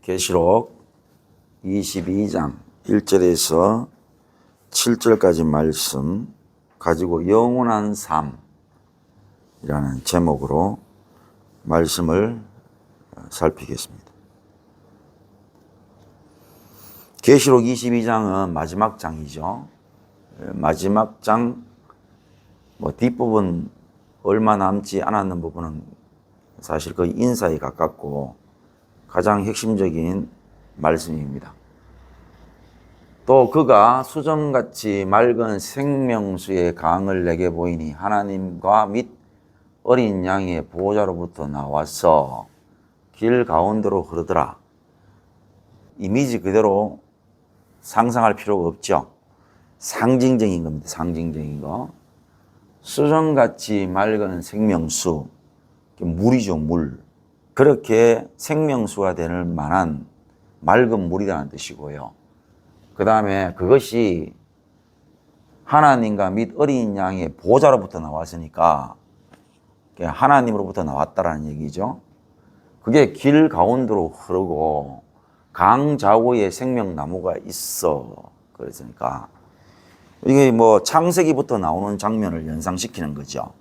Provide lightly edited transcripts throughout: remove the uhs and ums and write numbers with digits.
계시록 22장 1절에서 7절까지 말씀 가지고 영원한 삶이라는 제목으로 말씀을 살피겠습니다. 계시록 22장은 마지막 장이죠. 마지막 장 뒷부분 얼마 남지 않았는 부분은 사실 거의 인사에 가깝고 가장 핵심적인 말씀입니다. 또 그가 수정같이 맑은 생명수의 강을 내게 보이니 하나님과 및 어린 양의 보호자로부터 나와서 길 가운데로 흐르더라. 이미지 그대로 상상할 필요가 없죠. 상징적인 겁니다. 상징적인 거. 수정같이 맑은 생명수, 물이죠, 물. 그렇게 생명수가 될 만한 맑은 물이라는 뜻이고요. 그 다음에 그것이 하나님과 및 어린 양의 보호자로부터 나왔으니까 하나님으로부터 나왔다라는 얘기죠. 그게 길 가운데로 흐르고 강 좌우에 생명나무가 있어. 그랬으니까 이게 창세기부터 나오는 장면을 연상시키는 거죠.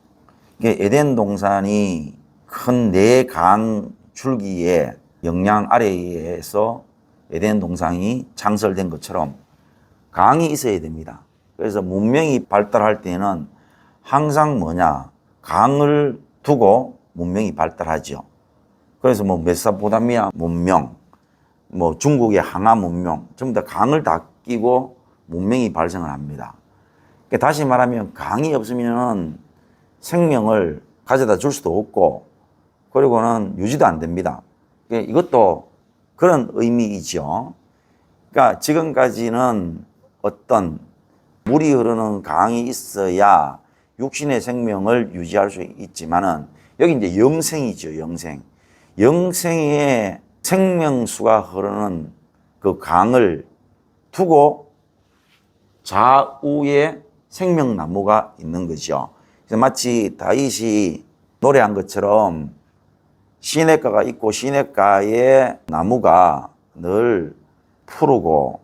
이게 에덴 동산이 큰 네 강 줄기의 영향 아래에서 에덴 동산이 창설된 것처럼 강이 있어야 됩니다. 그래서 문명이 발달할 때는 항상 강을 두고 문명이 발달하죠. 그래서 메소포타미아 문명, 중국의 항아 문명, 전부 다 강을 다 끼고 문명이 발생을 합니다. 다시 말하면 강이 없으면 생명을 가져다 줄 수도 없고 그리고는 유지도 안 됩니다. 이것도 그런 의미이죠. 그러니까 지금까지는 어떤 물이 흐르는 강이 있어야 육신의 생명을 유지할 수 있지만은 여기 이제 영생이죠, 영생. 영생의 생명수가 흐르는 그 강을 두고 좌우에 생명나무가 있는 거죠. 그래서 마치 다윗이 노래한 것처럼 시냇가가 있고 시냇가의 나무가 늘 푸르고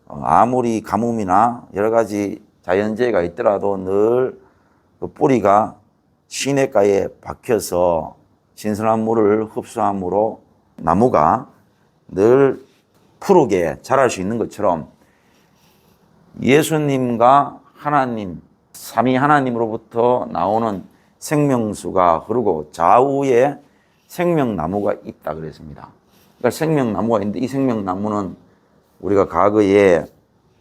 아무리 가뭄이나 여러 가지 자연재해가 있더라도 늘 그 뿌리가 시냇가에 박혀서 신선한 물을 흡수함으로 나무가 늘 푸르게 자랄 수 있는 것처럼 예수님과 하나님, 삼위 하나님으로부터 나오는 생명수가 흐르고 좌우에 생명나무가 있다 그랬습니다. 그러니까 생명나무가 있는데 이 생명나무는 우리가 과거에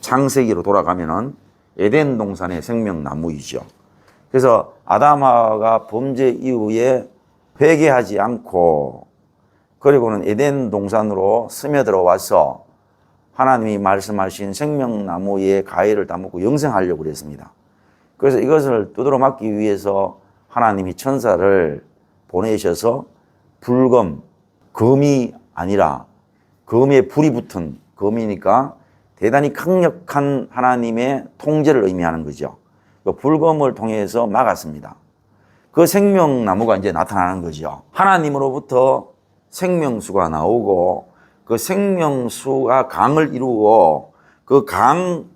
창세기로 돌아가면은 에덴 동산의 생명나무이죠. 그래서 아담하가 범죄 이후에 회개하지 않고 그리고는 에덴 동산으로 스며들어 와서 하나님이 말씀하신 생명나무의 가해를 따먹고 영생하려고 그랬습니다. 그래서 이것을 두드러 막기 위해서 하나님이 천사를 보내셔서 불검, 검이 아니라 검에 불이 붙은 검이니까 대단히 강력한 하나님의 통제를 의미하는 거죠. 그 불검을 통해서 막았습니다. 그 생명나무가 이제 나타나는 거죠. 하나님으로부터 생명수가 나오고 그 생명수가 강을 이루고 그 강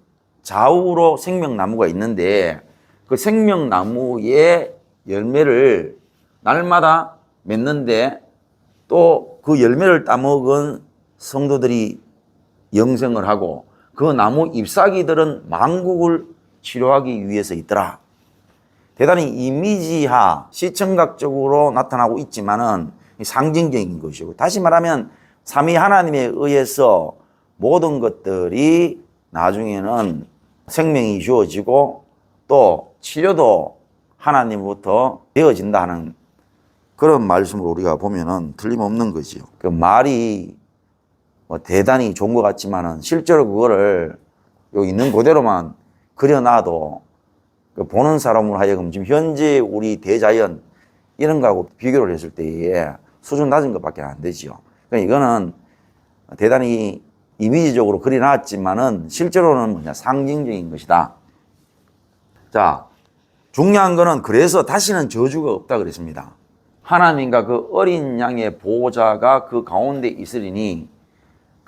좌우로 생명나무가 있는데 그 생명나무의 열매를 날마다 맺는데 또 그 열매를 따먹은 성도들이 영생을 하고 그 나무 잎사귀들은 만국을 치료하기 위해서 있더라. 대단히 이미지화, 시청각적으로 나타나고 있지만은 상징적인 것이고 다시 말하면 삼위 하나님에 의해서 모든 것들이 나중에는 생명이 주어지고 또 치료도 하나님부터 되어진다 하는 그런 말씀을 우리가 보면은 틀림없는 거지요. 그 말이 대단히 좋은 것 같지만은 실제로 그거를 여기 있는 그대로만 그려놔도 보는 사람으로 하여금 지금 현재 우리 대자연 이런 거하고 비교를 했을 때에 수준 낮은 것밖에 안 되지요. 그러니까 이거는 대단히 이미지적으로 그려놨지만은 실제로는 상징적인 것이다. 자, 중요한 거는 그래서 다시는 저주가 없다 그랬습니다. 하나님과 그 어린 양의 보호자가 그 가운데 있으리니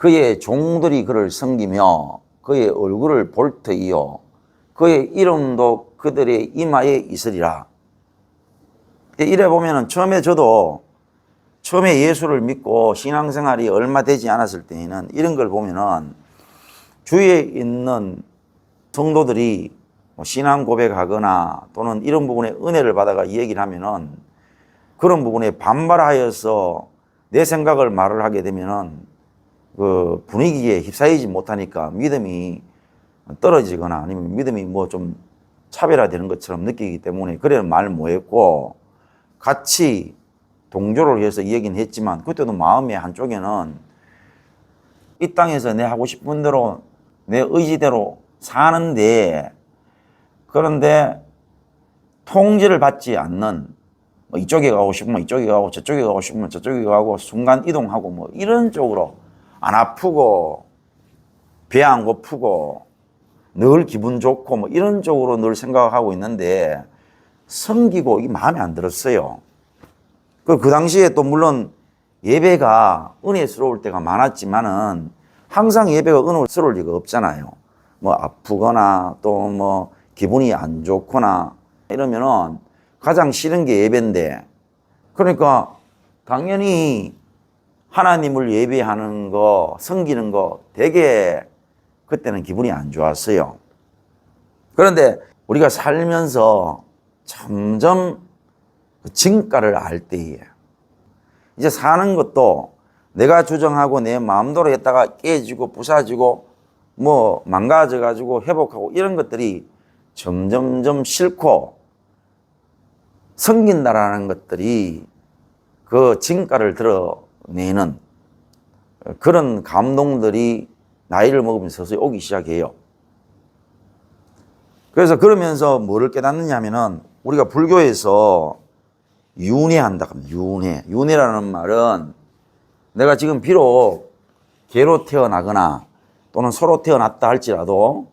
그의 종들이 그를 섬기며 그의 얼굴을 볼 터이요 그의 이름도 그들의 이마에 있으리라. 이래 보면은 처음에 예수를 믿고 신앙생활이 얼마 되지 않았을 때에는 이런 걸 보면은 주위에 있는 성도들이 신앙 고백하거나 또는 이런 부분에 은혜를 받아가 얘기를 하면은 그런 부분에 반발하여서 내 생각을 말을 하게 되면은 그 분위기에 휩싸이지 못하니까 믿음이 떨어지거나 아니면 믿음이 뭐 좀 차별화되는 것처럼 느끼기 때문에 그래는 말 못했고 같이 동조를 해서 얘기는 했지만 그때도 마음의 한쪽에는 이 땅에서 내 하고 싶은 대로 내 의지대로 사는데 그런데 통제를 받지 않는 뭐 이쪽에 가고 싶으면 이쪽에 가고 저쪽에 가고 싶으면 저쪽에 가고 순간 이동하고 뭐 이런 쪽으로 안 아프고 배 안 고프고 늘 기분 좋고 뭐 이런 쪽으로 늘 생각하고 있는데 섬기고 이 마음에 안 들었어요. 그 당시에 또 물론 예배가 은혜스러울 때가 많았지만은 항상 예배가 은혜스러울 리가 없잖아요. 뭐 아프거나 또 뭐 기분이 안 좋거나 이러면은 가장 싫은 게 예배인데 그러니까 당연히 하나님을 예배하는 거, 섬기는 거 되게 그때는 기분이 안 좋았어요. 그런데 우리가 살면서 점점 진가를 알 때에 이제 사는 것도 내가 주장하고 내 마음대로 했다가 깨지고 부사지고 뭐 망가져가지고 회복하고 이런 것들이 점점점 싫고 섬긴다라는 것들이 그 진가를 드러내는 그런 감동들이 나이를 먹으면서 서서히 오기 시작해요. 그래서 그러면서 뭐를 깨닫느냐 하면은 우리가 불교에서 윤회한다. 윤회라는 말은 내가 지금 비록 개로 태어나거나 또는 소로 태어났다 할지라도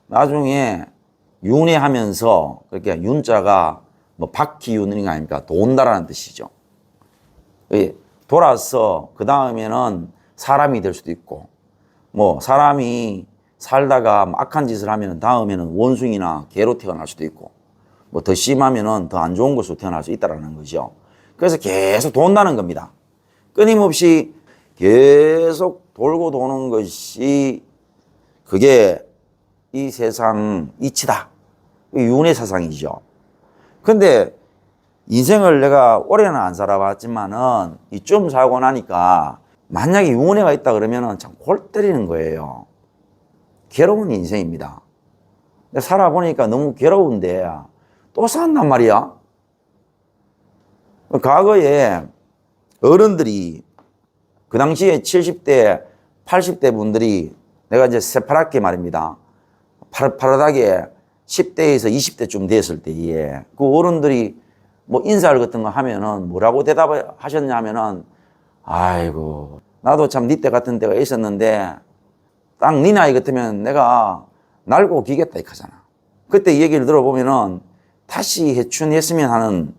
나중에 윤회하면서 그렇게 윤자가 뭐 바퀴윤이 아닙니까? 돈다라는 뜻이죠. 돌아서 그 다음에는 사람이 될 수도 있고 뭐 사람이 살다가 악한 짓을 하면 다음에는 원숭이나 개로 태어날 수도 있고 뭐 더 심하면은 더 안 좋은 것으로 태어날 수 있다는 거죠. 그래서 계속 돈다는 겁니다. 끊임없이 계속 돌고 도는 것이 그게 이 세상 이치다. 윤회 사상이죠. 근데 인생을 내가 오래는 안 살아봤지만은 이쯤 살고 나니까 만약에 윤회가 있다 그러면은 참 골 때리는 거예요. 괴로운 인생입니다. 살아보니까 너무 괴로운데 또 산단 말이야. 과거에 어른들이 그 당시에 70대, 80대 분들이 내가 이제 새파랗게 말입니다. 파릇파릇하게 10대에서 20대쯤 됐을 때에 그 어른들이 뭐 인사를 같은 거 하면은 뭐라고 대답을 하셨냐 하면은 아이고 나도 참 니 때 같은 때가 있었는데 딱 니 나이 같으면 내가 날고 기겠다 이거잖아. 그때 이 얘기를 들어보면은 다시 해춘했으면 하는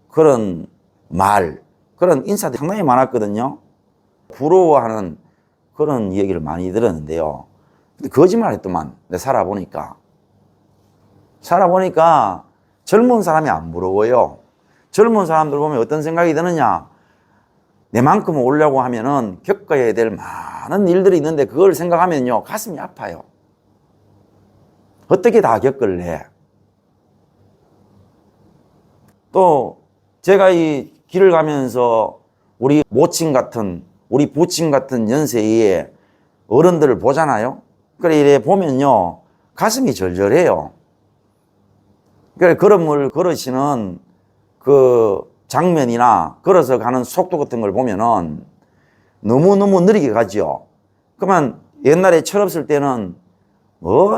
그런 말, 그런 인사들이 상당히 많았거든요. 부러워하는 그런 얘기를 많이 들었는데요. 근데 거짓말 했더만, 내가 살아보니까 젊은 사람이 안 부러워요. 젊은 사람들 보면 어떤 생각이 드느냐. 내만큼 오려고 하면은 겪어야 될 많은 일들이 있는데 그걸 생각하면요. 가슴이 아파요. 어떻게 다 겪을래? 또 제가 이 길을 가면서 우리 모친 같은, 우리 부친 같은 연세의 어른들을 보잖아요. 그래, 이래 보면요. 가슴이 절절해요. 그래, 걸음을 걸으시는 그 장면이나 걸어서 가는 속도 같은 걸 보면은 너무너무 느리게 가죠. 그러면 옛날에 철없을 때는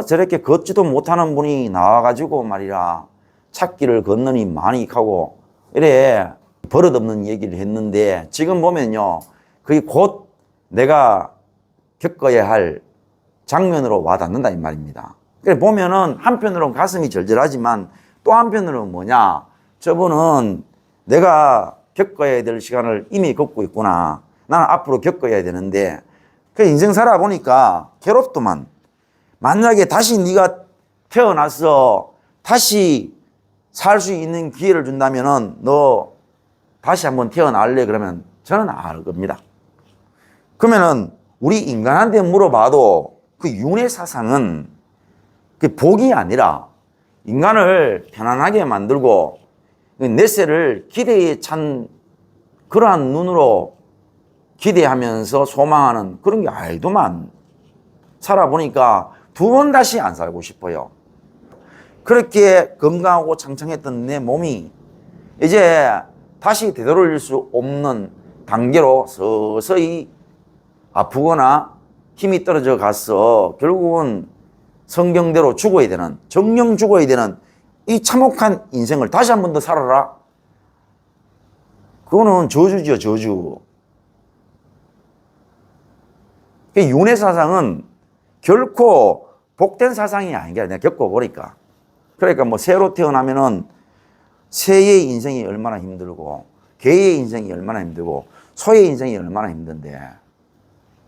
저렇게 걷지도 못하는 분이 나와가지고 말이라 찾기를 걷느니 많이 가고 이래 버릇없는 얘기를 했는데 지금 보면요. 그게 곧 내가 겪어야 할 장면으로 와닿는다 이 말입니다. 그래 보면은 한편으로는 가슴이 절절하지만 또 한편으로는 뭐냐. 저분은 내가 겪어야 될 시간을 이미 겪고 있구나. 나는 앞으로 겪어야 되는데 그 인생 살아보니까 괴롭더만. 만약에 다시 네가 태어나서 다시 살 수 있는 기회를 준다면은 너 다시 한번 태어날래? 그러면 저는 안 할 겁니다. 그러면은 우리 인간한테 물어봐도 그 윤회 사상은 그 복이 아니라 인간을 편안하게 만들고 내세를 기대에 찬 그러한 눈으로 기대하면서 소망하는 그런 게 아니더만. 살아보니까 두 번 다시 안 살고 싶어요. 그렇게 건강하고 창창했던 내 몸이 이제 다시 되돌릴 수 없는 단계로 서서히 아프거나 힘이 떨어져 가서 결국은 성경대로 죽어야 되는, 정령 죽어야 되는 이 참혹한 인생을 다시 한 번 더 살아라? 그거는 저주죠, 저주. 윤회 사상은 결코 복된 사상이 아닌 게 내가 겪어보니까. 그러니까 뭐 새로 태어나면은 새의 인생이 얼마나 힘들고, 개의 인생이 얼마나 힘들고, 소의 인생이 얼마나 힘든데,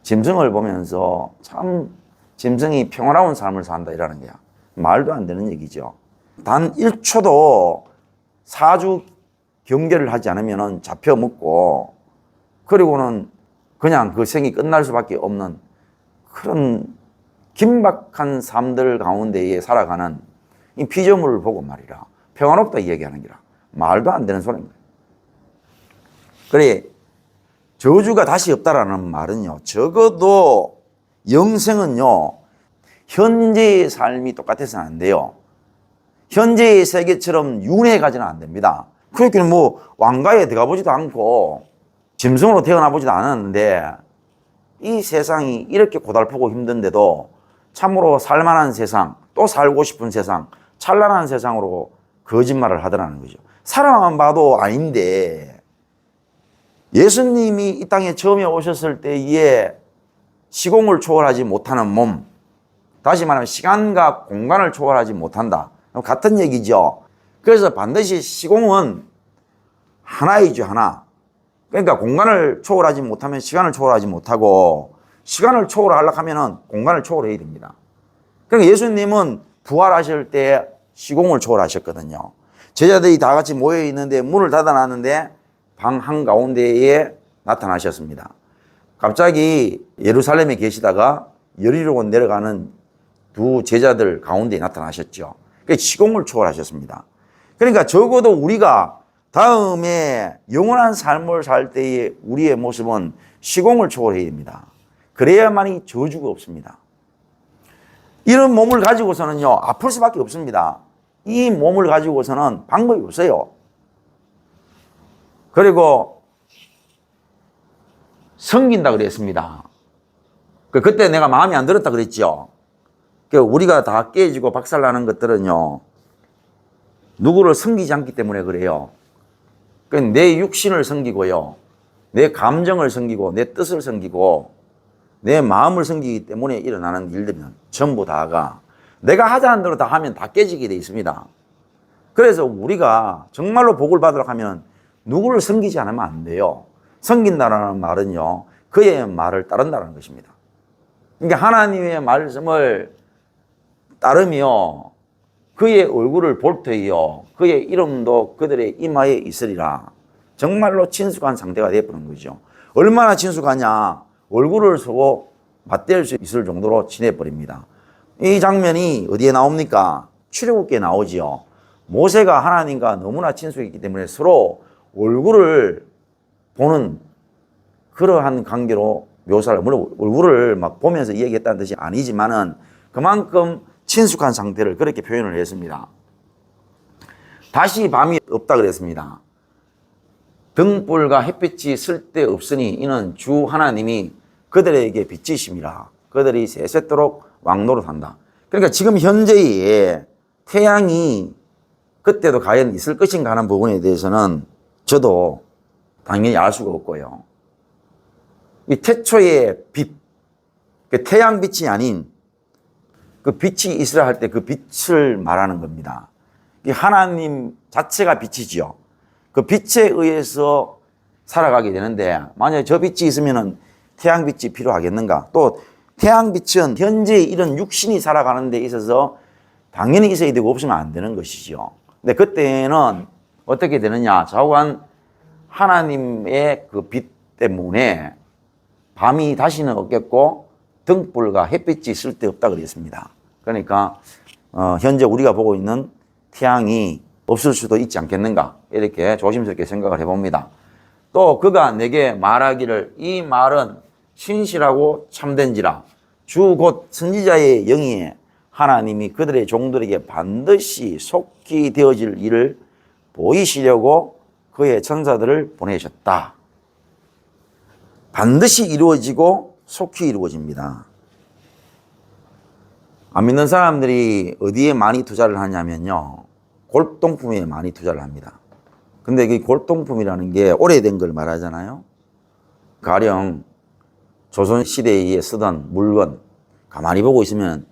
짐승을 보면서 참 짐승이 평화로운 삶을 산다 이라는 거야. 말도 안 되는 얘기죠. 단 1초도 사주 경계를 하지 않으면 잡혀 먹고, 그리고는 그냥 그 생이 끝날 수밖에 없는 그런 긴박한 삶들 가운데에 살아가는 이 피조물을 보고 말이라 평화롭다 이야기하는 기라. 말도 안 되는 소리입니다. 그래, 저주가 다시 없다라는 말은요, 적어도 영생은요, 현재의 삶이 똑같아서는 안 돼요. 현재의 세계처럼 윤회가지는 안 됩니다. 그렇게 뭐 왕가에 들어가 보지도 않고 짐승으로 태어나 보지도 않았는데 이 세상이 이렇게 고달프고 힘든데도 참으로 살만한 세상, 또 살고 싶은 세상, 찬란한 세상으로 거짓말을 하더라는 거죠. 사람만 봐도 아닌데 예수님이 이 땅에 처음에 오셨을 때에 시공을 초월하지 못하는 몸, 다시 말하면 시간과 공간을 초월하지 못한다. 같은 얘기죠. 그래서 반드시 시공은 하나이죠, 하나. 그러니까 공간을 초월하지 못하면 시간을 초월하지 못하고, 시간을 초월하려고 하면 공간을 초월해야 됩니다. 그러니까 예수님은 부활하실 때 시공을 초월하셨거든요. 제자들이 다 같이 모여 있는데 문을 닫아놨는데 방 한가운데에 나타나셨습니다. 갑자기 예루살렘에 계시다가 여리로 내려가는 두 제자들 가운데 나타나셨죠. 그러니까 시공을 초월하셨습니다. 그러니까 적어도 우리가 다음에 영원한 삶을 살 때의 우리의 모습은 시공을 초월해야 됩니다. 그래야만이 저주가 없습니다. 이런 몸을 가지고서는요, 아플 수밖에 없습니다. 이 몸을 가지고서는 방법이 없어요. 그리고 섬긴다 그랬습니다. 그때 내가 마음에 안 들었다 그랬죠. 우리가 다 깨지고 박살나는 것들은요, 누구를 섬기지 않기 때문에 그래요. 내 육신을 섬기고요, 내 감정을 섬기고, 내 뜻을 섬기고, 내 마음을 섬기기 때문에 일어나는 일들은 전부 다가 내가 하자는 대로 다 하면 다 깨지게 돼 있습니다. 그래서 우리가 정말로 복을 받으려고 하면 누구를 섬기지 않으면 안 돼요. 섬긴다라는 말은요, 그의 말을 따른다는 것입니다. 그러니까 하나님의 말씀을 따르며 그의 얼굴을 볼 터이요, 그의 이름도 그들의 이마에 있으리라. 정말로 친숙한 상태가 되어버린 거죠. 얼마나 친숙하냐, 얼굴을 서고 맞댈 수 있을 정도로 친해버립니다. 이 장면이 어디에 나옵니까? 출애굽기에 나오지요. 모세가 하나님과 너무나 친숙했기 때문에 서로 얼굴을 보는 그러한 관계로 묘사를, 물론 얼굴을 막 보면서 얘기했다는 뜻이 아니지만은 그만큼 친숙한 상태를 그렇게 표현을 했습니다. 다시 밤이 없다 그랬습니다. 등불과 햇빛이 쓸데없으니 이는 주 하나님이 그들에게 빛이심이라. 그들이 세세토록 왕노릇한다. 그러니까 지금 현재의 태양이 그때도 과연 있을 것인가 하는 부분에 대해서는 저도 당연히 알 수가 없고요. 이 태초의 빛, 그 태양빛이 아닌 그 빛이 있으라 할 때 그 빛을 말하는 겁니다. 이 하나님 자체가 빛이지요. 그 빛에 의해서 살아가게 되는데, 만약에 저 빛이 있으면은 태양빛이 필요하겠는가? 또 태양빛은 현재 이런 육신이 살아가는 데 있어서 당연히 있어야 되고 없으면 안 되는 것이죠. 근데 그때는 어떻게 되느냐? 좌우한 하나님의 그 빛 때문에 밤이 다시는 없겠고 등불과 햇빛이 쓸데없다 그랬습니다. 그러니까 현재 우리가 보고 있는 태양이 없을 수도 있지 않겠는가, 이렇게 조심스럽게 생각을 해봅니다. 또 그가 내게 말하기를 이 말은 신실하고 참된지라 주 곧 선지자의 영이에 하나님이 그들의 종들에게 반드시 속히 되어질 일을 보이시려고 그의 천사들을 보내셨다. 반드시 이루어지고 속히 이루어집니다. 안 믿는 사람들이 어디에 많이 투자를 하냐면요, 골동품에 많이 투자를 합니다. 근데 그 골동품이라는 게 오래된 걸 말하잖아요. 가령 조선시대에 쓰던 물건 가만히 보고 있으면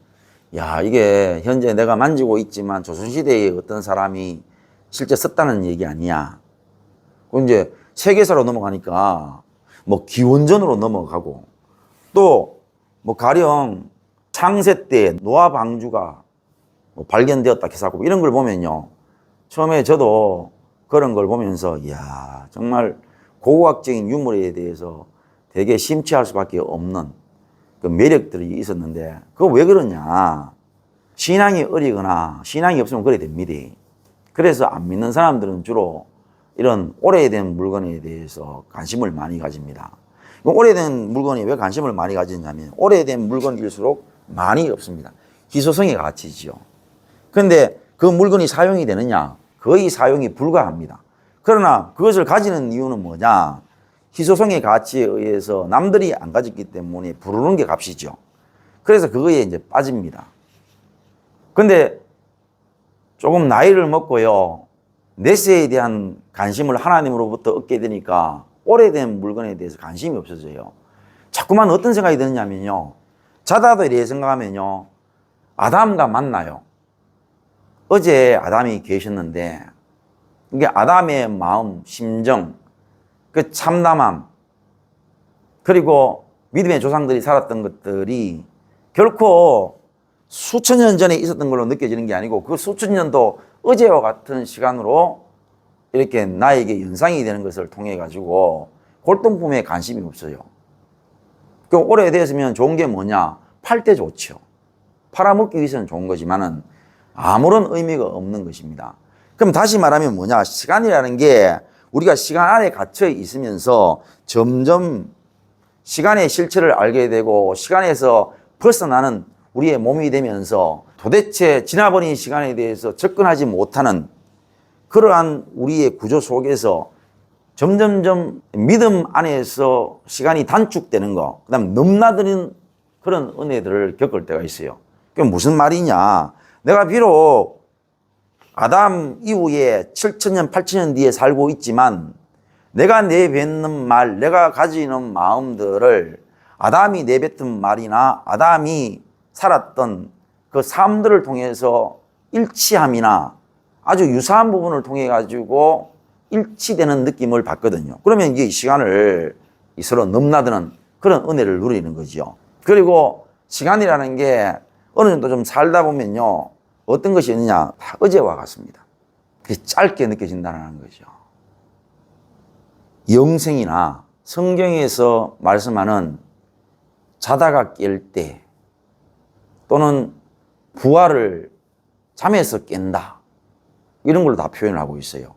야, 이게 현재 내가 만지고 있지만 조선시대에 어떤 사람이 실제 썼다는 얘기 아니야. 이제 세계사로 넘어가니까 뭐 기원전으로 넘어가고, 또 뭐 가령 창세 때 노아 방주가 뭐 발견되었다 기사고 이런 걸 보면요, 처음에 저도 그런 걸 보면서 이야, 정말 고고학적인 유물에 대해서 되게 심취할 수밖에 없는 그 매력들이 있었는데, 그거 왜 그러냐? 신앙이 어리거나 신앙이 없으면 그래 됩니다. 그래서 안 믿는 사람들은 주로 이런 오래된 물건에 대해서 관심을 많이 가집니다. 오래된 물건에 왜 관심을 많이 가지냐면 오래된 물건일수록 많이 없습니다. 희소성의 가치지요. 그런데 그 물건이 사용이 되느냐? 거의 사용이 불가합니다. 그러나 그것을 가지는 이유는 뭐냐? 희소성의 가치에 의해서 남들이 안 가졌기 때문에 부르는 게 값이죠. 그래서 그거에 이제 빠집니다. 근데 조금 나이를 먹고요, 내세에 대한 관심을 하나님으로부터 얻게 되니까 오래된 물건에 대해서 관심이 없어져요. 자꾸만 어떤 생각이 드느냐면요, 자다도 이렇게 생각하면요, 아담과 만나요. 어제 아담이 계셨는데 이게 아담의 마음, 심정, 그 참담함, 그리고 믿음의 조상들이 살았던 것들이 결코 수천 년 전에 있었던 걸로 느껴지는 게 아니고 그 수천 년도 어제와 같은 시간으로 이렇게 나에게 연상이 되는 것을 통해 가지고 골동품에 관심이 없어요. 그 오래됐으면 좋은 게 뭐냐? 팔 때 좋죠. 팔아먹기 위해서는 좋은 거지만은 아무런 의미가 없는 것입니다. 그럼 다시 말하면 뭐냐? 시간이라는 게 우리가 시간 안에 갇혀 있으면서 점점 시간의 실체를 알게 되고 시간에서 벗어나는 우리의 몸이 되면서 도대체 지나버린 시간에 대해서 접근하지 못하는 그러한 우리의 구조 속에서 점점점 믿음 안에서 시간이 단축되는 거, 그 다음 넘나드는 그런 은혜들을 겪을 때가 있어요. 그게 무슨 말이냐? 내가 비록 아담 이후에 7,000년, 8,000년 뒤에 살고 있지만 내가 내뱉는 말, 내가 가지는 마음들을 아담이 내뱉은 말이나 아담이 살았던 그 삶들을 통해서 일치함이나 아주 유사한 부분을 통해 가지고 일치되는 느낌을 받거든요. 그러면 이게 시간을 서로 넘나드는 그런 은혜를 누리는 거죠. 그리고 시간이라는 게 어느 정도 좀 살다 보면요, 어떤 것이 있느냐? 다 어제와 같습니다. 그게 짧게 느껴진다는 거죠. 영생이나 성경에서 말씀하는 자다가 깰 때 또는 부활을 잠에서 깬다, 이런 걸 다 표현을 하고 있어요.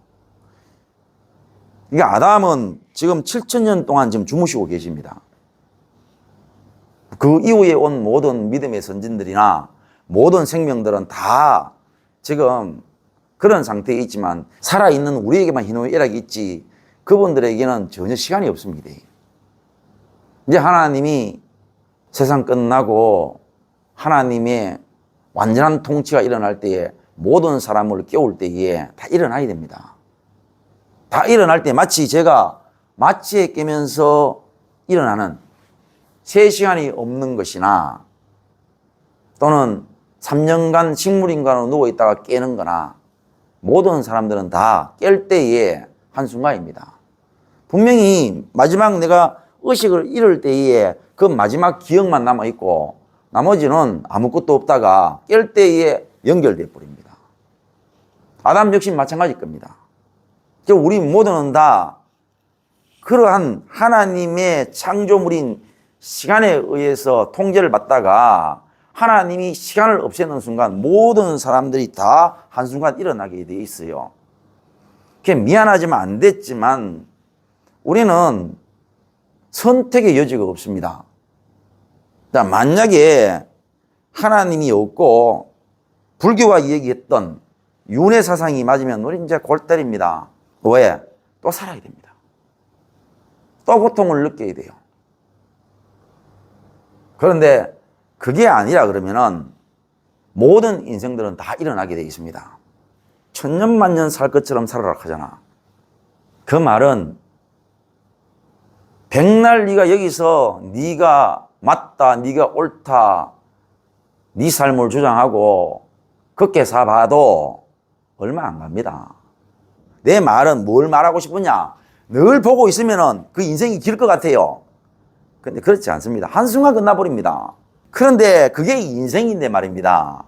그러니까 아담은 지금 7,000년 동안 지금 주무시고 계십니다. 그 이후에 온 모든 믿음의 선진들이나 모든 생명들은 다 지금 그런 상태에 있지만 살아있는 우리에게만 희노의 일학이 있지 그분들에게는 전혀 시간이 없습니다. 이제 하나님이 세상 끝나고 하나님의 완전한 통치가 일어날 때에 모든 사람을 깨울 때에 다 일어나야 됩니다. 다 일어날 때 마치 제가 마취에 깨면서 일어나는 3시간이 없는 것이나 또는 3년간 식물인간으로 누워있다가 깨는 거나 모든 사람들은 다 깰 때의 한순간입니다. 분명히 마지막 내가 의식을 잃을 때에 그 마지막 기억만 남아있고 나머지는 아무것도 없다가 깰 때에 연결돼 버립니다. 아담 역시 마찬가지일 겁니다. 우리 모두는 다 그러한 하나님의 창조물인 시간에 의해서 통제를 받다가 하나님이 시간을 없애는 순간 모든 사람들이 다 한순간 일어나게 돼 있어요. 미안하지만 안 됐지만 우리는 선택의 여지가 없습니다. 만약에 하나님이 없고 불교가 얘기했던 윤회 사상이 맞으면 우리 이제 골 때립니다. 왜? 또 살아야 됩니다. 또 고통을 느껴야 돼요. 그런데 그게 아니라 그러면은 모든 인생들은 다 일어나게 되어 있습니다. 천년만년 살 것처럼 살아라 하잖아. 그 말은 백날 네가 여기서 네가 맞다, 네가 옳다, 네 삶을 주장하고 그렇게 사봐도 얼마 안 갑니다. 내 말은 뭘 말하고 싶으냐? 늘 보고 있으면은 그 인생이 길 것 같아요. 근데 그렇지 않습니다. 한순간 끝나버립니다. 그런데 그게 인생인데 말입니다.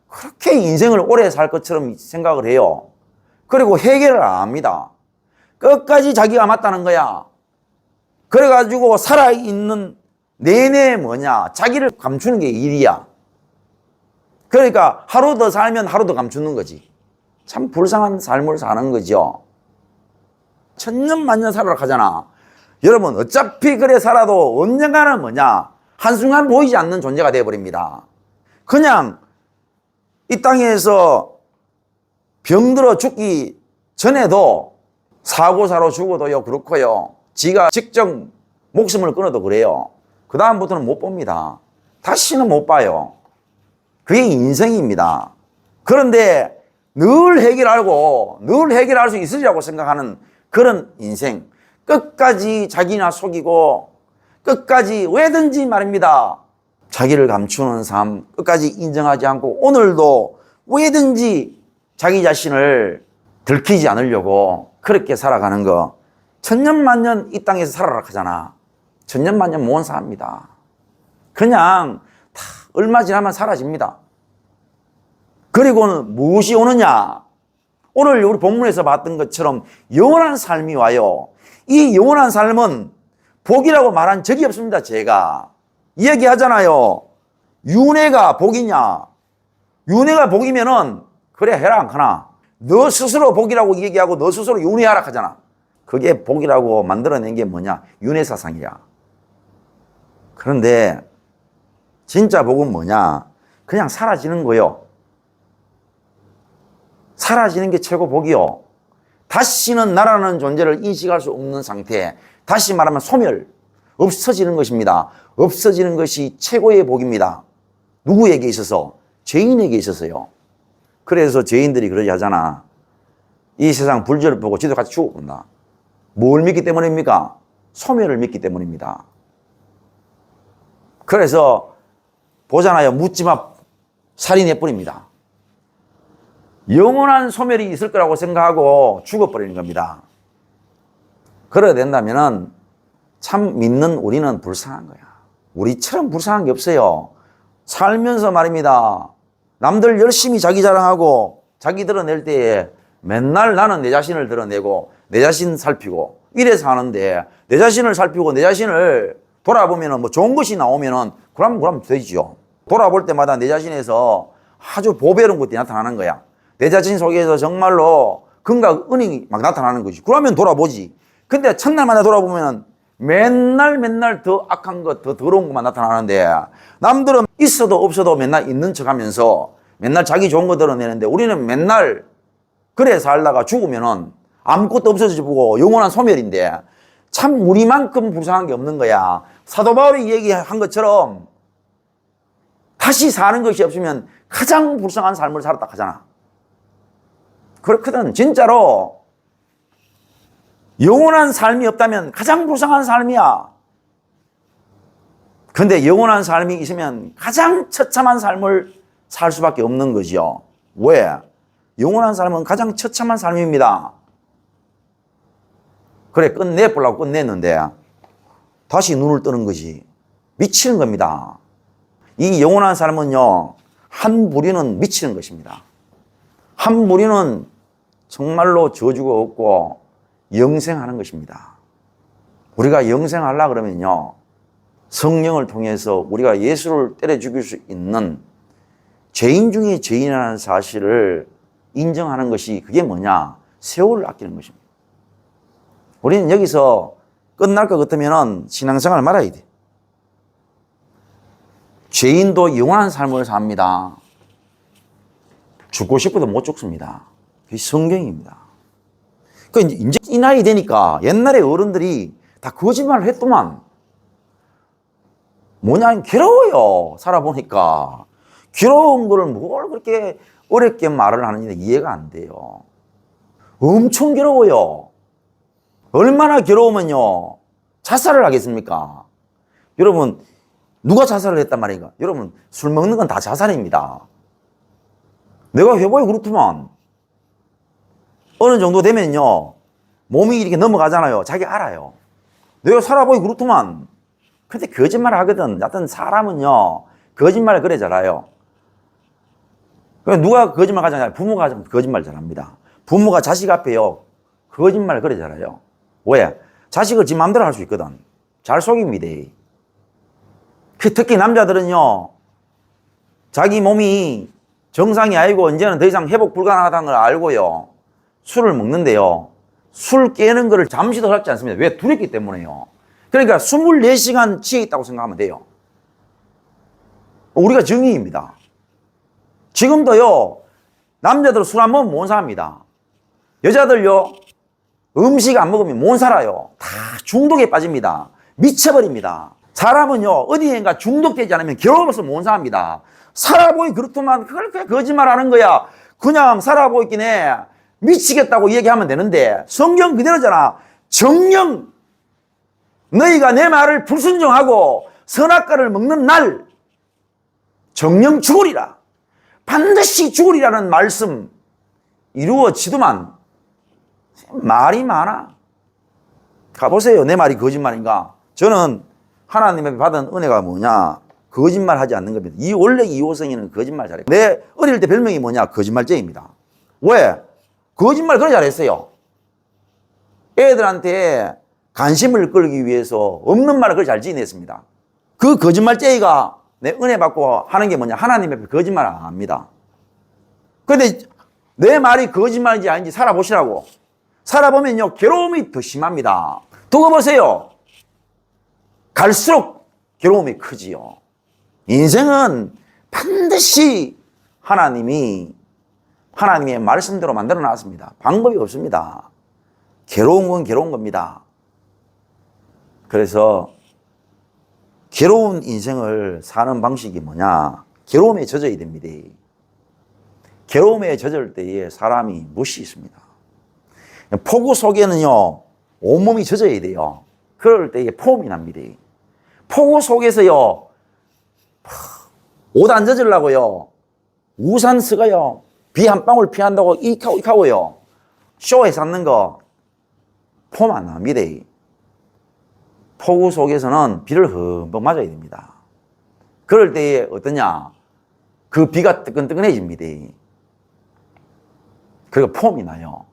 그렇게 인생을 오래 살 것처럼 생각을 해요. 그리고 해결을 안 합니다. 끝까지 자기가 맞다는 거야. 그래가지고 살아있는 내내 뭐냐? 자기를 감추는 게 일이야. 그러니까 하루 더 살면 하루 더 감추는 거지. 참 불쌍한 삶을 사는 거죠. 천년만년 살아라 하잖아. 여러분 어차피 그래 살아도 언젠가는 뭐냐? 한순간 보이지 않는 존재가 되어버립니다. 그냥 이 땅에서 병들어 죽기 전에도 사고사로 죽어도요 그렇고요. 지가 직접 목숨을 끊어도 그래요. 그 다음부터는 못 봅니다. 다시는 못 봐요. 그게 인생입니다. 그런데 늘 해결하고 늘 해결할 수 있으리라고 생각하는 그런 인생. 끝까지 자기나 속이고 끝까지 왜든지 말입니다. 자기를 감추는 삶 끝까지 인정하지 않고 오늘도 왜든지 자기 자신을 들키지 않으려고 그렇게 살아가는 거. 천년만년 이 땅에서 살아라 하잖아. 천년만년 못 삽니다. 그냥 다 얼마 지나면 사라집니다. 그리고는 무엇이 오느냐? 오늘 우리 본문에서 봤던 것처럼 영원한 삶이 와요. 이 영원한 삶은 복이라고 말한 적이 없습니다. 제가 이야기하잖아요. 윤회가 복이냐? 윤회가 복이면은 그래 해라 안 하나? 너 스스로 복이라고 얘기하고 너 스스로 윤회하라 하잖아. 그게 복이라고 만들어낸 게 뭐냐? 윤회 사상이야. 그런데 진짜 복은 뭐냐? 그냥 사라지는 거요. 사라지는 게 최고 복이요. 다시는 나라는 존재를 인식할 수 없는 상태. 다시 말하면 소멸. 없어지는 것입니다. 없어지는 것이 최고의 복입니다. 누구에게 있어서? 죄인에게 있어서요. 그래서 죄인들이 그러지 하잖아. 이 세상 불절을 보고 지도 같이 죽어본다. 뭘 믿기 때문입니까? 소멸을 믿기 때문입니다. 그래서 보잖아요. 묻지마 살인해버립니다. 영원한 소멸이 있을 거라고 생각하고 죽어버리는 겁니다. 그래야 된다면 참 믿는 우리는 불쌍한 거야. 우리처럼 불쌍한 게 없어요. 살면서 말입니다. 남들 열심히 자기 자랑하고 자기 드러낼 때에 맨날 나는 내 자신을 드러내고 내 자신 살피고 이래 사는데 내 자신을 살피고 내 자신을 돌아보면 뭐 좋은 것이 나오면은 그럼 되죠. 돌아볼 때마다 내 자신에서 아주 보배로운 것들이 나타나는 거야. 내 자신 속에서 정말로 긍과 은이 막 나타나는 거지. 그러면 돌아보지. 근데 첫날마다 돌아보면 맨날 더 악한 것, 더 더러운 것만 나타나는데 남들은 있어도 없어도 맨날 있는 척 하면서 맨날 자기 좋은 거 드러내는데 우리는 맨날 그래 살다가 죽으면은 아무것도 없어지고 영원한 소멸인데 참 우리만큼 불쌍한 게 없는 거야. 사도 바울이 얘기한 것처럼 다시 사는 것이 없으면 가장 불쌍한 삶을 살았다 하잖아. 그렇거든. 진짜로 영원한 삶이 없다면 가장 불쌍한 삶이야. 근데 영원한 삶이 있으면 가장 처참한 삶을 살 수밖에 없는 거죠. 왜? 영원한 삶은 가장 처참한 삶입니다. 그래 끝내보려고 끝냈는데 다시 눈을 뜨는 거지. 미치는 겁니다. 이 영원한 삶은요, 한 무리는 미치는 것입니다. 한 무리는 정말로 저주가 없고 영생하는 것입니다. 우리가 영생하려고 그러면요, 성령을 통해서 우리가 예수를 때려 죽일 수 있는 죄인 중에 죄인이라는 사실을 인정하는 것이 그게 뭐냐? 세월을 아끼는 것입니다. 우리는 여기서 끝날 것 같으면 신앙생활을 말아야 돼. 죄인도 영원한 삶을 삽니다. 죽고 싶어도 못 죽습니다. 그게 성경입니다. 이제 이 나이 되니까 옛날에 어른들이 다 거짓말을 했더만. 뭐냐, 괴로워요. 살아보니까. 괴로운 거를 뭘 그렇게 어렵게 말을 하는지 이해가 안 돼요. 엄청 괴로워요. 얼마나 괴로우면요, 자살을 하겠습니까? 여러분, 누가 자살을 했단 말인가? 여러분, 술 먹는 건 다 자살입니다. 내가 회보에 그렇구만. 어느 정도 되면요, 몸이 이렇게 넘어가잖아요. 자기 알아요. 내가 살아보기 그렇구만. 근데 거짓말 하거든. 하여튼 사람은요, 거짓말을 그래 잘해요. 누가 거짓말 하잖아요. 부모가 거짓말 잘합니다. 부모가 자식 앞에요, 거짓말 그래 잘해요. 왜? 자식을 지 마음대로 할 수 있거든. 잘 속입니다. 특히 남자들은요, 자기 몸이 정상이 아니고 이제는 더 이상 회복 불가능하다는 걸 알고요, 술을 먹는데요, 술 깨는 거를 잠시도 하지 않습니다. 왜? 두렵기 때문에요. 그러니까 24시간 취해 있다고 생각하면 돼요. 우리가 증인입니다. 지금도요, 남자들 술 안 먹으면 못 삽니다. 여자들요, 음식 안 먹으면 못 살아요. 다 중독에 빠집니다. 미쳐버립니다. 사람은요, 어디엔가 중독되지 않으면 괴로워서 못 삽니다. 살아보기 그렇더만 그걸 그냥 거짓말 하는 거야. 그냥 살아보긴 해. 미치겠다고 얘기하면 되는데, 성경 그대로잖아. 정령 너희가 내 말을 불순종하고 선악과를 먹는 날 정령 죽으리라. 반드시 죽으리라는 말씀 이루어지더만 말이 많아. 가보세요. 내 말이 거짓말인가? 저는 하나님의 받은 은혜가 뭐냐? 거짓말 하지 않는 겁니다. 원래 이호성이는 거짓말 잘해. 내 어릴 때 별명이 뭐냐? 거짓말쟁이입니다. 왜? 거짓말 그래 잘했어요. 애들한테 관심을 끌기 위해서 없는 말을 그래 잘 지냈습니다. 그 거짓말쟁이가 내 은혜 받고 하는 게 뭐냐? 하나님 앞에 거짓말 안 합니다. 근데 내 말이 거짓말인지 아닌지 살아보시라고. 살아보면요, 괴로움이 더 심합니다. 두고 보세요. 갈수록 괴로움이 크지요. 인생은 반드시 하나님의 말씀대로 만들어 놨습니다. 방법이 없습니다. 괴로운 건 괴로운 겁니다. 그래서 괴로운 인생을 사는 방식이 뭐냐? 괴로움에 젖어야 됩니다. 괴로움에 젖을 때에 사람이 무엇이 있습니다. 폭우 속에는요, 온몸이 젖어야 돼요. 그럴 때에 폼이 납니다. 폭우 속에서요, 옷 안 젖으려고요, 우산 쓰고요, 비 한 방울 피한다고 익하고요, 쇼에 쌓는 거 폼 안 납니다. 폭우 속에서는 비를 흠뻑 맞아야 됩니다. 그럴 때에 어떠냐? 그 비가 뜨끈뜨끈해집니다. 그리고 폼이 나요.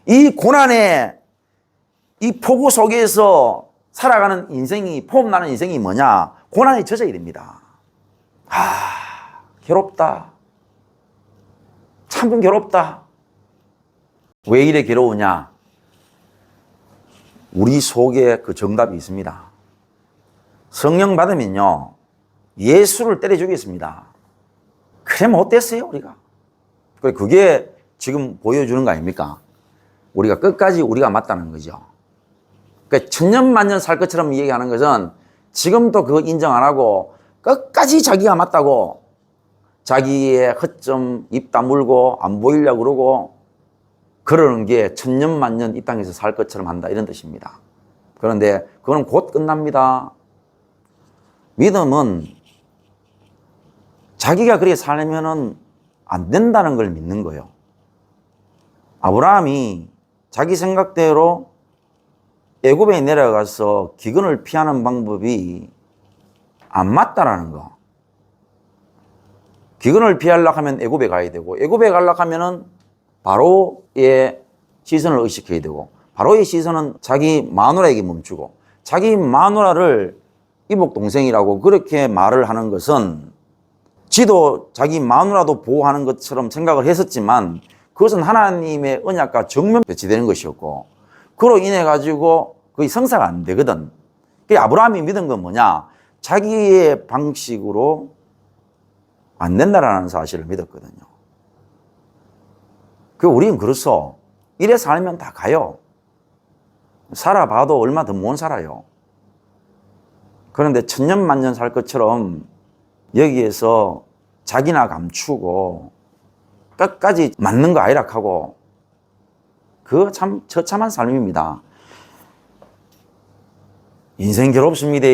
이 고난의 이 폭우 속에서 살아가는 인생이, 폼 나는 인생이 뭐냐? 고난에 젖어야 됩니다. 괴롭다. 참 괴롭다. 왜 이래 괴로우냐? 우리 속에 그 정답이 있습니다. 성령 받으면요, 예수를 때려 죽였습니다. 그러면 어땠어요, 우리가? 그게 지금 보여주는 거 아닙니까? 우리가 끝까지 우리가 맞다는 거죠. 그러니까 천년만년 살 것처럼 얘기하는 것은 지금도 그거 인정 안 하고 끝까지 자기가 맞다고 자기의 허점 입 다물고 안 보이려고 그러고 그러는 게 천년만년 이 땅에서 살 것처럼 한다, 이런 뜻입니다. 그런데 그건 곧 끝납니다. 믿음은 자기가 그렇게 살면은 안 된다는 걸 믿는 거예요. 아브라함이 자기 생각대로 애굽에 내려가서 기근을 피하는 방법이 안 맞다라는 거. 기근을 피하려고 하면 애굽에 가야 되고, 애굽에 가려고 하면은 바로의 시선을 의식해야 되고, 바로의 시선은 자기 마누라에게 멈추고, 자기 마누라를 이복 동생이라고 그렇게 말을 하는 것은 지도 자기 마누라도 보호하는 것처럼 생각을 했었지만, 그것은 하나님의 언약과 정면 배치되는 것이었고, 그로 인해 가지고 거의 성사가 안 되거든. 아브라함이 믿은 건 뭐냐? 자기의 방식으로 안 된다라는 사실을 믿었거든요. 우리는 그렇소. 이래 살면 다 가요. 살아봐도 얼마 더 못 살아요. 그런데 천년만년 살 것처럼 여기에서 자기나 감추고 끝까지 맞는 거 아니라 하고, 그거 참 처참한 삶입니다. 인생 괴롭습니다.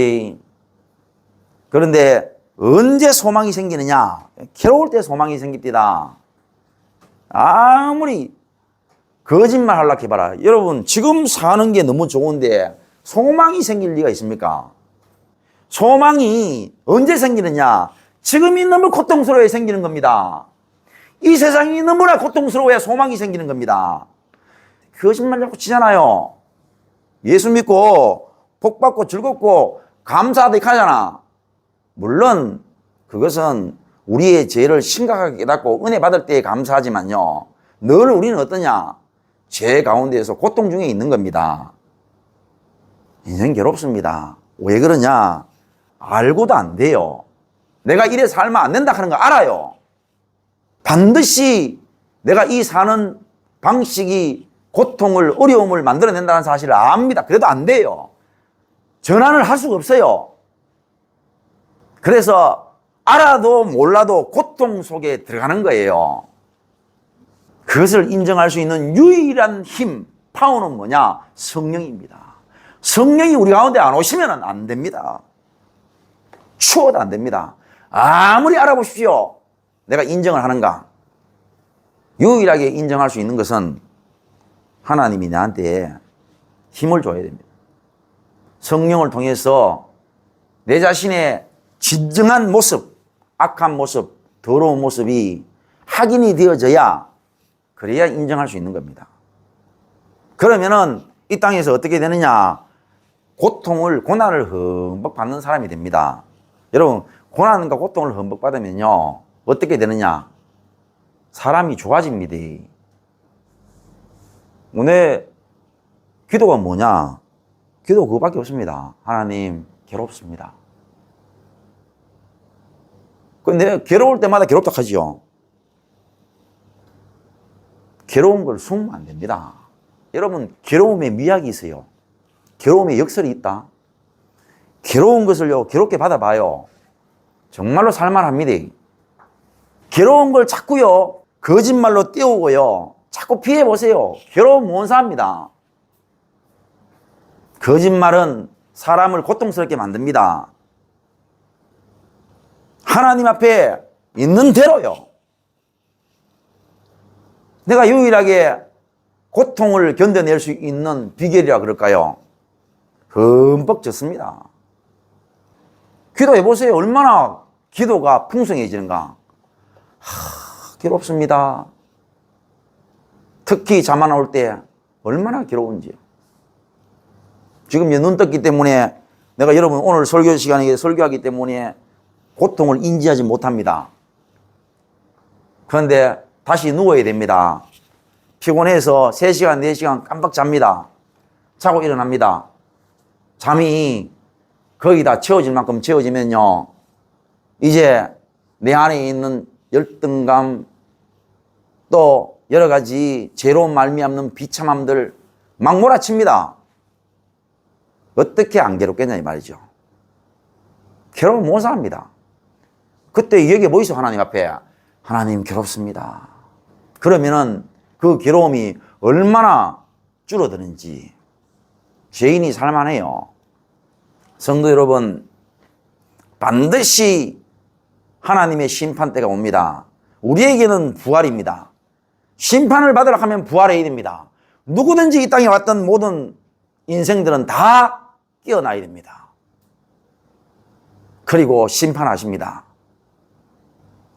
그런데 언제 소망이 생기느냐? 괴로울 때 소망이 생깁니다. 아무리 거짓말 하려고 해봐라. 여러분, 지금 사는 게 너무 좋은데 소망이 생길 리가 있습니까? 소망이 언제 생기느냐? 지금이 너무 고통스러워야 생기는 겁니다. 이 세상이 너무나 고통스러워야 소망이 생기는 겁니다. 거짓말 자꾸 치잖아요. 예수 믿고 복 받고 즐겁고 감사하듯 하잖아. 물론 그것은 우리의 죄를 심각하게 깨닫고 은혜 받을 때에 감사하지만요, 늘 우리는 어떠냐? 죄 가운데에서 고통 중에 있는 겁니다. 인생 괴롭습니다. 왜 그러냐? 알고도 안 돼요. 내가 이래 살면 안 된다 하는 거 알아요. 반드시 내가 이 사는 방식이 고통을, 어려움을 만들어낸다는 사실을 압니다. 그래도 안 돼요. 전환을 할 수가 없어요. 그래서 알아도 몰라도 고통 속에 들어가는 거예요. 그것을 인정할 수 있는 유일한 힘, 파워는 뭐냐? 성령입니다. 성령이 우리 가운데 안 오시면 안 됩니다. 추워도 안 됩니다. 아무리 알아보십시오. 내가 인정을 하는가? 유일하게 인정할 수 있는 것은 하나님이 나한테 힘을 줘야 됩니다. 성령을 통해서 내 자신의 진정한 모습, 악한 모습, 더러운 모습이 확인이 되어져야, 그래야 인정할 수 있는 겁니다. 그러면은 이 땅에서 어떻게 되느냐? 고통을, 고난을 흠뻑 받는 사람이 됩니다. 여러분, 고난과 고통을 흠뻑 받으면요, 어떻게 되느냐? 사람이 좋아집니다. 오늘 기도가 뭐냐? 기도 그거밖에 없습니다. 하나님, 괴롭습니다. 근데 괴로울 때마다 괴롭다 하지요. 괴로운 걸 숨으면 안 됩니다. 여러분, 괴로움에 미학이 있어요. 괴로움에 역설이 있다. 괴로운 것을요, 괴롭게 받아봐요. 정말로 살만합니다. 괴로운 걸 자꾸요, 거짓말로 띄우고요, 자꾸 피해보세요. 괴로움 못 삽니다. 거짓말은 사람을 고통스럽게 만듭니다. 하나님 앞에 있는 대로요. 내가 유일하게 고통을 견뎌낼 수 있는 비결이라 그럴까요? 흠뻑 젖습니다. 기도해보세요. 얼마나 기도가 풍성해지는가. 괴롭습니다. 특히 잠 안 올 때 얼마나 괴로운지요. 지금 눈 떴기 때문에 내가 여러분 오늘 설교 시간에 설교하기 때문에 고통을 인지하지 못합니다. 그런데 다시 누워야 됩니다. 피곤해서 3시간, 4시간 깜빡 잡니다. 자고 일어납니다. 잠이 거의 다 채워질 만큼 채워지면요, 이제 내 안에 있는 열등감, 또 여러 가지 죄로 말미암는 비참함들 막 몰아칩니다. 어떻게 안 괴롭겠냐 이 말이죠. 괴로움 못 삽니다. 그때 여기에 뭐 있어? 하나님 앞에 하나님 괴롭습니다. 그러면은 그 괴로움이 얼마나 줄어드는지 죄인이 살만해요. 성도 여러분, 반드시 하나님의 심판대가 옵니다. 우리에게는 부활입니다. 심판을 받으러 가면 부활해야 됩니다. 누구든지 이 땅에 왔던 모든 인생들은 다 깨어나야 됩니다. 그리고 심판하십니다.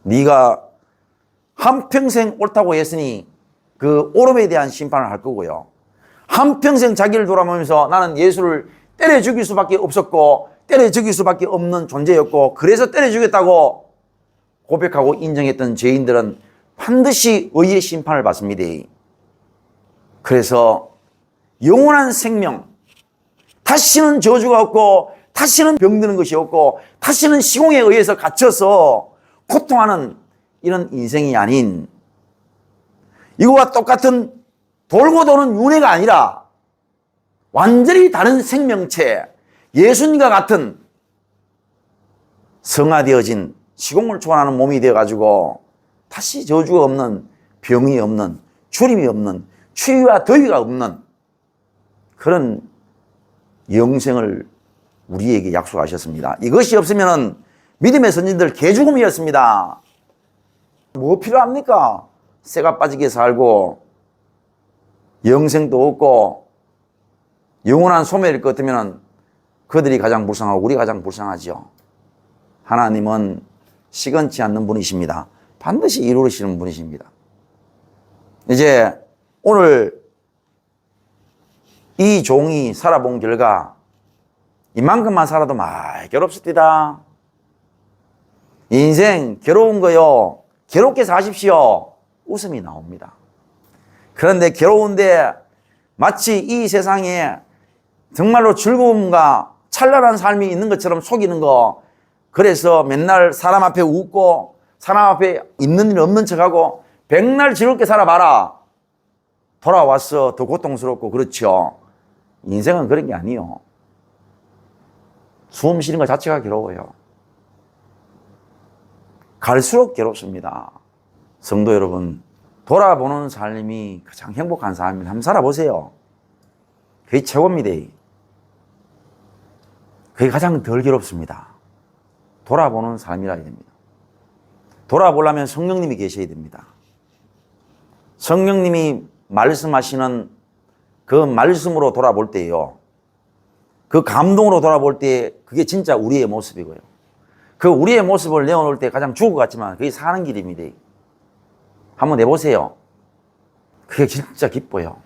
네가 한평생 옳다고 했으니 그 옳음에 대한 심판을 할 거고요. 한평생 자기를 돌아보면서 나는 예수를 때려 죽일 수밖에 없었고 때려 죽일 수밖에 없는 존재였고 그래서 때려 죽였다고 고백하고 인정했던 죄인들은 반드시 의의 심판을 받습니다. 그래서 영원한 생명, 다시는 저주가 없고 다시는 병드는 것이 없고 다시는 시공에 의해서 갇혀서 고통하는 이런 인생이 아닌 이거와 똑같은 돌고 도는 윤회가 아니라 완전히 다른 생명체, 예수님과 같은 성화되어진 시공을 초월하는 몸이 되어가지고 다시 저주가 없는, 병이 없는, 주림이 없는, 추위와 더위가 없는 그런 영생을 우리에게 약속하셨습니다. 이것이 없으면 믿음의 선진들 개죽음이었습니다. 뭐 필요합니까? 쇠가 빠지게 살고 영생도 없고 영원한 소멸일 것 같으면 그들이 가장 불쌍하고 우리가 가장 불쌍하죠. 하나님은 시건치 않는 분이십니다. 반드시 이루시는 분이십니다. 이제 오늘 이 종이 살아본 결과 이만큼만 살아도 많이 괴롭습니다. 인생 괴로운 거요. 괴롭게 사십시오. 웃음이 나옵니다. 그런데 괴로운데 마치 이 세상에 정말로 즐거움과 찬란한 삶이 있는 것처럼 속이는 거, 그래서 맨날 사람 앞에 웃고 사람 앞에 있는 일 없는 척하고 백날 즐겁게 살아봐라. 돌아와서 더 고통스럽고 그렇죠. 인생은 그런 게 아니요. 숨 쉬는 것 자체가 괴로워요. 갈수록 괴롭습니다. 성도 여러분, 돌아보는 삶이 가장 행복한 삶입니다. 한번 살아보세요. 그게 최고입니다. 그게 가장 덜 괴롭습니다. 돌아보는 삶이라 됩니다. 돌아보려면 성령님이 계셔야 됩니다. 성령님이 말씀하시는 그 말씀으로 돌아볼 때요. 그 감동으로 돌아볼 때 그게 진짜 우리의 모습이고요. 그 우리의 모습을 내어놓을 때 가장 죽을 것 같지만 그게 사는 길입니다. 한번 내보세요. 그게 진짜 기뻐요.